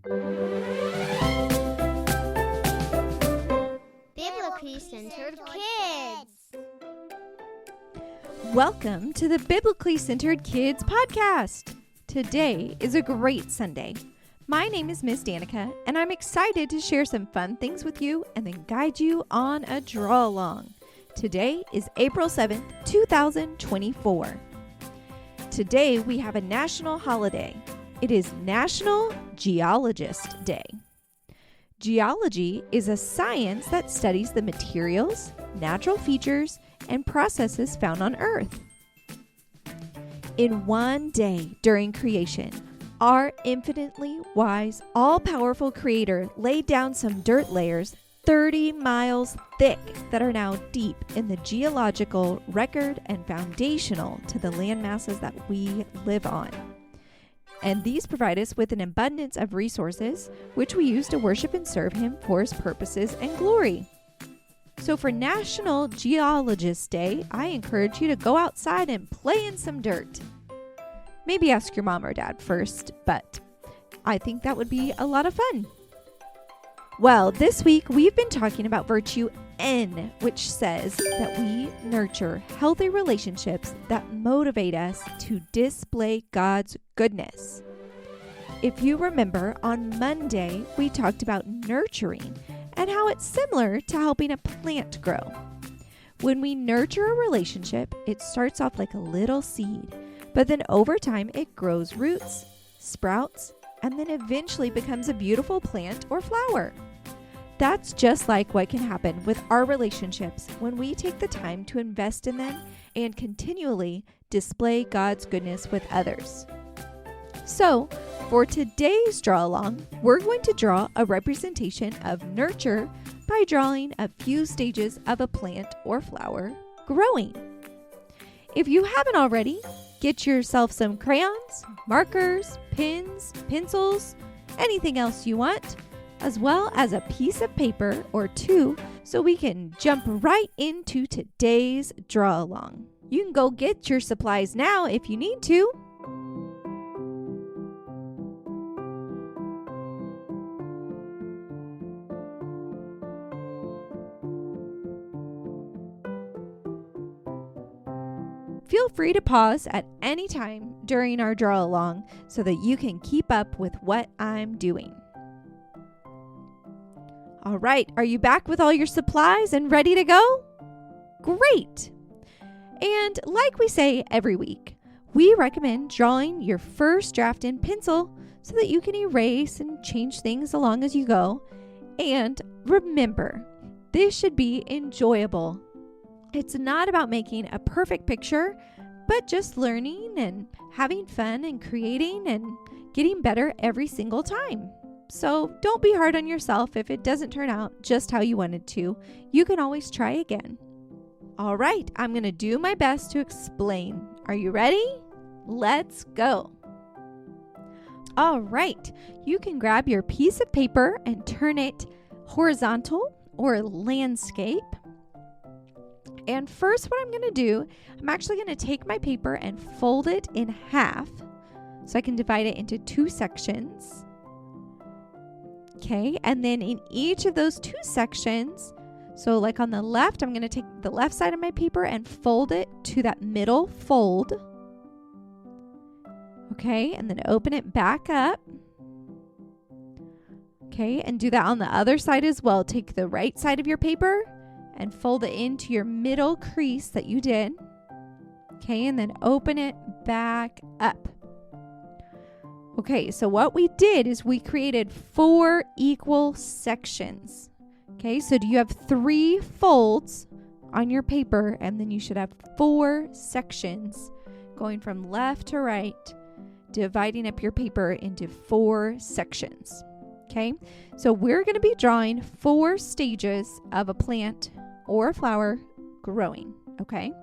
Biblically Centered Kids. Welcome to the Biblically Centered Kids podcast. Today is a great Sunday. My name is Miss Danika, and I'm excited to share some fun things with you and then guide you on a draw along. Today is April 7th, 2024. Today we have a national holiday. It is National Geologist Day. Geology is a science that studies the materials, natural features, and processes found on Earth. In one day during creation, our infinitely wise, all-powerful Creator laid down some dirt layers 30 miles thick that are now deep in the geological record and foundational to the land masses that we live on. And these provide us with an abundance of resources, which we use to worship and serve Him for His purposes and glory. So for National Geologist Day, I encourage you to go outside and play in some dirt. Maybe ask your mom or dad first, but I think that would be a lot of fun. Well, this week we've been talking about virtue N, which says that we nurture healthy relationships that motivate us to display God's goodness. If you remember, on Monday we talked about nurturing and how it's similar to helping a plant grow. When we nurture a relationship, it starts off like a little seed, but then over time it grows roots, sprouts, and then eventually becomes a beautiful plant or flower. That's just like what can happen with our relationships when we take the time to invest in them and continually display God's goodness with others. So, for today's draw along, we're going to draw a representation of nurture by drawing a few stages of a plant or flower growing. If you haven't already, get yourself some crayons, markers, pens, pencils, anything else you want, as well as a piece of paper or two so we can jump right into today's draw along. You can go get your supplies now if you need to. Feel free to pause at any time during our draw along so that you can keep up with what I'm doing. All right, are you back with all your supplies and ready to go? Great! And like we say every week, we recommend drawing your first draft in pencil so that you can erase and change things along as you go. And remember, this should be enjoyable. It's not about making a perfect picture, but just learning and having fun and creating and getting better every single time. So don't be hard on yourself if it doesn't turn out just how you wanted to. You can always try again. All right, I'm going to do my best to explain. Are you ready? Let's go. All right, you can grab your piece of paper and turn it horizontal or landscape. And first what I'm going to do, I'm actually going to take my paper and fold it in half so I can divide it into two sections. Okay, and then in each of those two sections, so like on the left, I'm going to take the left side of my paper and fold it to that middle fold. Okay, and then open it back up. Okay, and do that on the other side as well. Take the right side of your paper and fold it into your middle crease that you did. Okay, and then open it back up. Okay, so what we did is we created 4 equal sections. Okay, so do you have 3 folds on your paper, and then you should have 4 sections going from left to right, dividing up your paper into 4 sections. Okay, so we're going to be drawing 4 stages of a plant or a flower growing. Okay.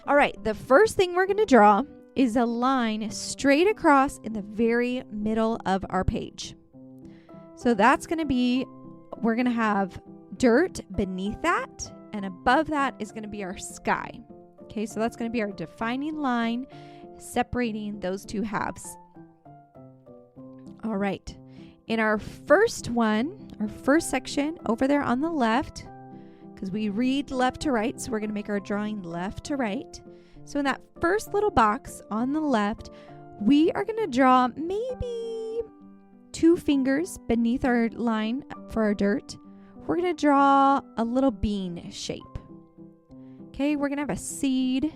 All right, the first thing we're going to draw is a line straight across in the very middle of our page. So that's going to be, we're going to have dirt beneath that, and above that is going to be our sky. Okay, so that's going to be our defining line separating those two halves. All right. In our first section over there on the left, because we read left to right, so we're going to make our drawing left to right. So in that first little box on the left, we are going to draw maybe 2 fingers beneath our line for our dirt. We're going to draw a little bean shape. Okay, we're going to have a seed.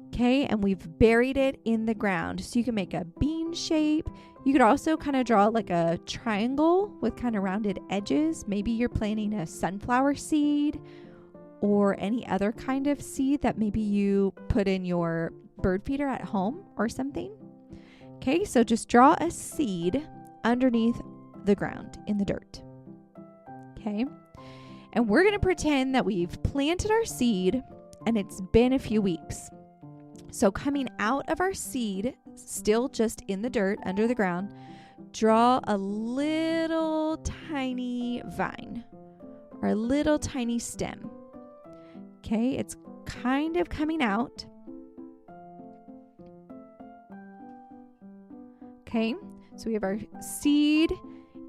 Okay, and we've buried it in the ground. So you can make a bean shape. You could also kind of draw like a triangle with kind of rounded edges. Maybe you're planting a sunflower seed or any other kind of seed that maybe you put in your bird feeder at home or something. Okay, so just draw a seed underneath the ground in the dirt. Okay, and we're going to pretend that we've planted our seed and it's been a few weeks. So coming out of our seed, still just in the dirt under the ground, draw a little tiny vine or a little tiny stem. Okay, it's kind of coming out. Okay, so we have our seed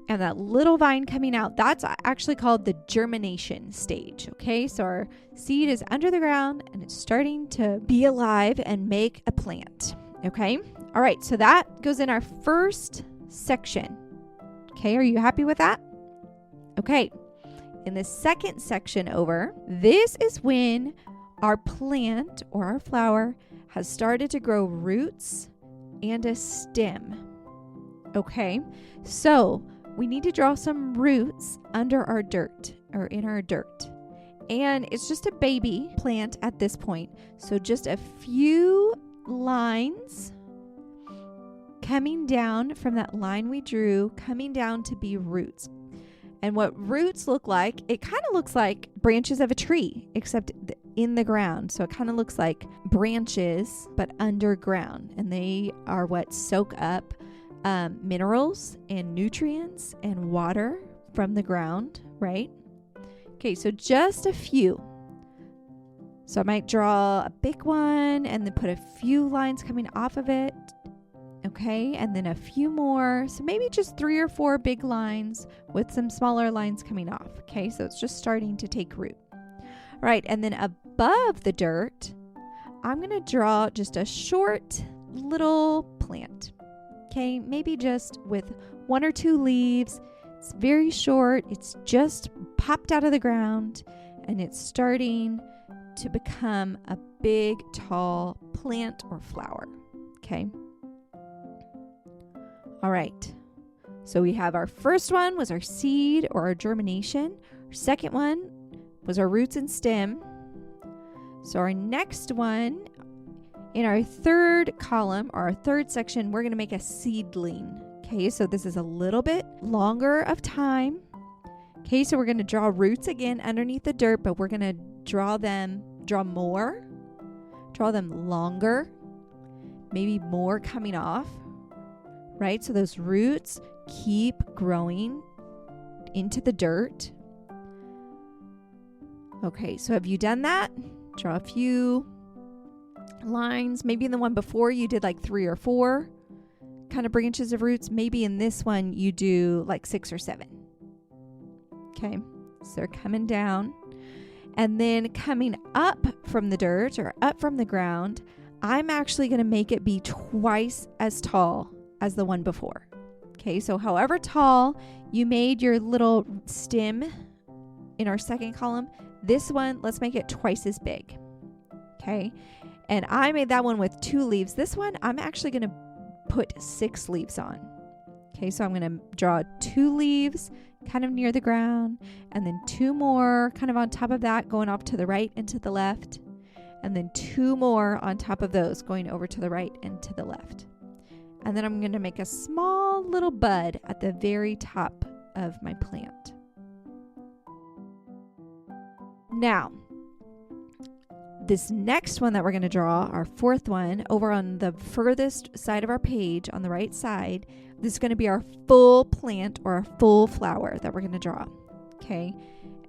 and that little vine coming out. That's actually called the germination stage. Okay, so our seed is under the ground and it's starting to be alive and make a plant. Okay, all right, so that goes in our first section. Okay, are you happy with that? Okay, in the second section over, this is when our plant or our flower has started to grow roots and a stem. Okay, so we need to draw some roots under our dirt or in our dirt. And it's just a baby plant at this point. So just a few lines coming down from that line we drew, coming down to be roots. And what roots look like, it kind of looks like branches of a tree, except in the ground. So it kind of looks like branches, but underground. And they are what soak up minerals and nutrients and water from the ground, right? Okay, so just a few. So I might draw a big one and then put a few lines coming off of it. Okay, and then a few more. So maybe just 3 or 4 big lines with some smaller lines coming off. Okay, so it's just starting to take root. All right, and then above the dirt, I'm going to draw just a short little plant. Okay, maybe just with 1 or 2 leaves. It's very short. It's just popped out of the ground and it's starting to become a big, tall plant or flower. Okay. All right. So we have our first one was our seed or our germination. Our second one was our roots and stem. So our next one, in our third column or our third section, we're going to make a seedling. Okay, so this is a little bit longer of time. Okay, so we're going to draw roots again underneath the dirt, but we're going to draw them longer, maybe more coming off, right? So those roots keep growing into the dirt. Okay, so have you done that? Draw a few lines. Maybe in the one before you did like 3 or 4 kind of branches of roots. Maybe in this one you do like 6 or 7. Okay, so they're coming down and then coming up from the dirt or up from the ground. I'm actually going to make it be twice as tall as the one before. Okay, so however tall you made your little stem in our second column, this one, let's make it twice as big. Okay, and I made that one with 2 leaves. This one, I'm actually going to put 6 leaves on. Okay, so I'm going to draw 2 leaves kind of near the ground, and then 2 more kind of on top of that going off to the right and to the left, and then 2 more on top of those going over to the right and to the left. And then I'm going to make a small little bud at the very top of my plant. Now, this next one that we're going to draw, our fourth one, over on the furthest side of our page on the right side, this is going to be our full plant or a full flower that we're going to draw. Okay,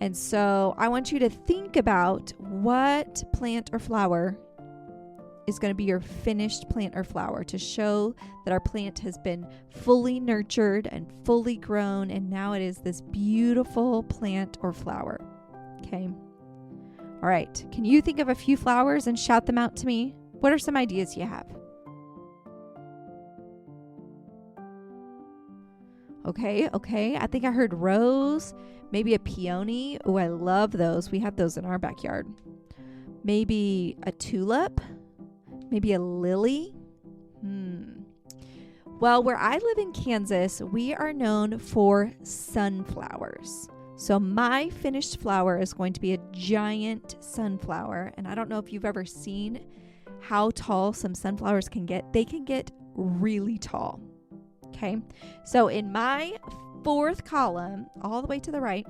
and so I want you to think about what plant or flower is going to be your finished plant or flower to show that our plant has been fully nurtured and fully grown, and now it is this beautiful plant or flower. Okay. All right. Can you think of a few flowers and shout them out to me? What are some ideas you have? Okay. I think I heard rose, maybe a peony. Oh, I love those. We have those in our backyard. Maybe a tulip, maybe a lily. Well, where I live in Kansas, we are known for sunflowers. So my finished flower is going to be a giant sunflower. And I don't know if you've ever seen how tall some sunflowers can get. They can get really tall. Okay. So in my fourth column, all the way to the right,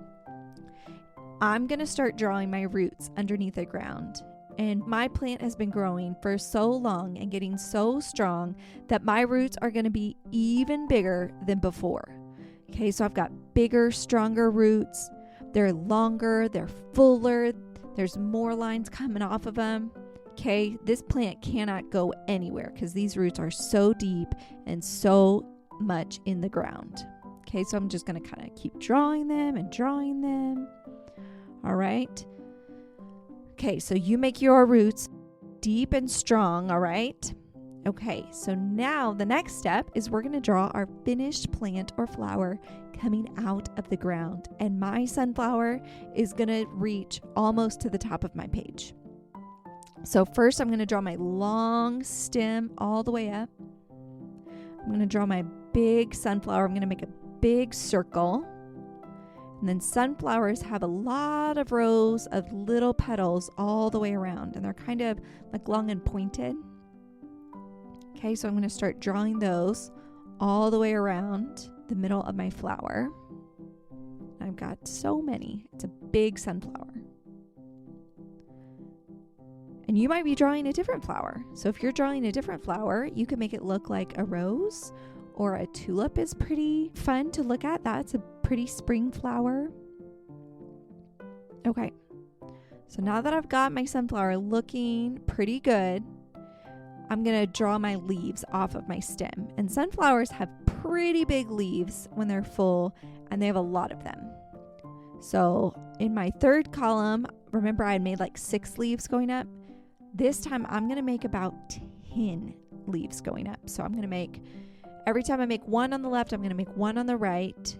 I'm going to start drawing my roots underneath the ground. And my plant has been growing for so long and getting so strong that my roots are going to be even bigger than before. Okay, so I've got bigger, stronger roots. They're longer, they're fuller. There's more lines coming off of them. Okay, this plant cannot go anywhere because these roots are so deep and so much in the ground. Okay, so I'm just going to kind of keep drawing them and drawing them. All right. Okay, so you make your roots deep and strong, all right? Okay, so now the next step is we're going to draw our finished plant or flower coming out of the ground. And my sunflower is going to reach almost to the top of my page. So first I'm going to draw my long stem all the way up. I'm going to draw my big sunflower. I'm going to make a big circle. And then sunflowers have a lot of rows of little petals all the way around, and they're kind of like long and pointed. Okay, so I'm going to start drawing those all the way around the middle of my flower. I've got so many. It's a big sunflower. And you might be drawing a different flower. So if you're drawing a different flower, you can make it look like a rose, or a tulip is pretty fun to look at. That's a pretty spring flower. Okay, so now that I've got my sunflower looking pretty good, I'm going to draw my leaves off of my stem. And sunflowers have pretty big leaves when they're full, and they have a lot of them. So in my third column, remember I had made like 6 leaves going up? This time I'm going to make about 10 leaves going up. So I'm going to make, every time I make one on the left, I'm going to make one on the right.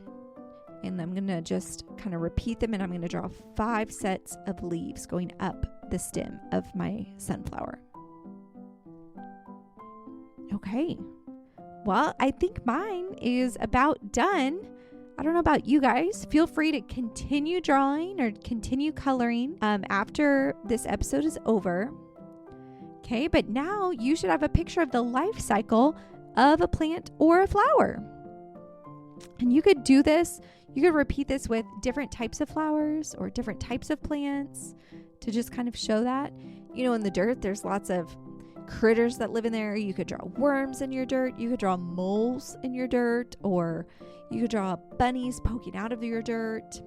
And I'm going to just kind of repeat them, and I'm going to draw 5 sets of leaves going up the stem of my sunflower. Okay. Well, I think mine is about done. I don't know about you guys. Feel free to continue drawing or continue coloring after this episode is over. Okay, but now you should have a picture of the life cycle of a plant or a flower. And you could do this. You could repeat this with different types of flowers or different types of plants to just kind of show that. You know, in the dirt, there's lots of critters that live in there. You could draw worms in your dirt. You could draw moles in your dirt, or you could draw bunnies poking out of your dirt.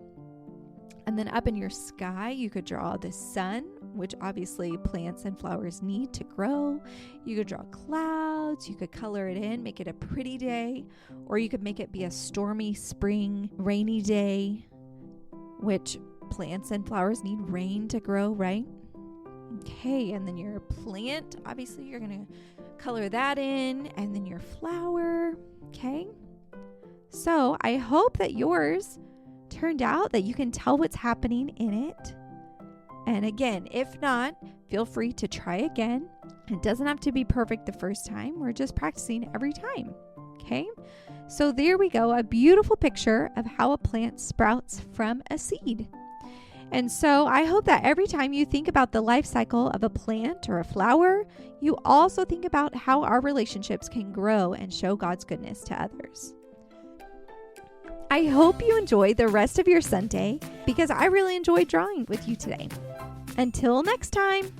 And then up in your sky, you could draw the sun, which obviously plants and flowers need to grow. You could draw clouds. You could color it in, make it a pretty day, or you could make it be a stormy spring, rainy day, which plants and flowers need rain to grow, right? Okay, and then your plant, obviously you're going to color that in, and then your flower, okay? So I hope that yours turned out, that you can tell what's happening in it. And again, if not, feel free to try again. It doesn't have to be perfect the first time. We're just practicing every time, okay? So there we go, a beautiful picture of how a plant sprouts from a seed. And so I hope that every time you think about the life cycle of a plant or a flower, you also think about how our relationships can grow and show God's goodness to others. I hope you enjoy the rest of your Sunday, because I really enjoyed drawing with you today. Until next time.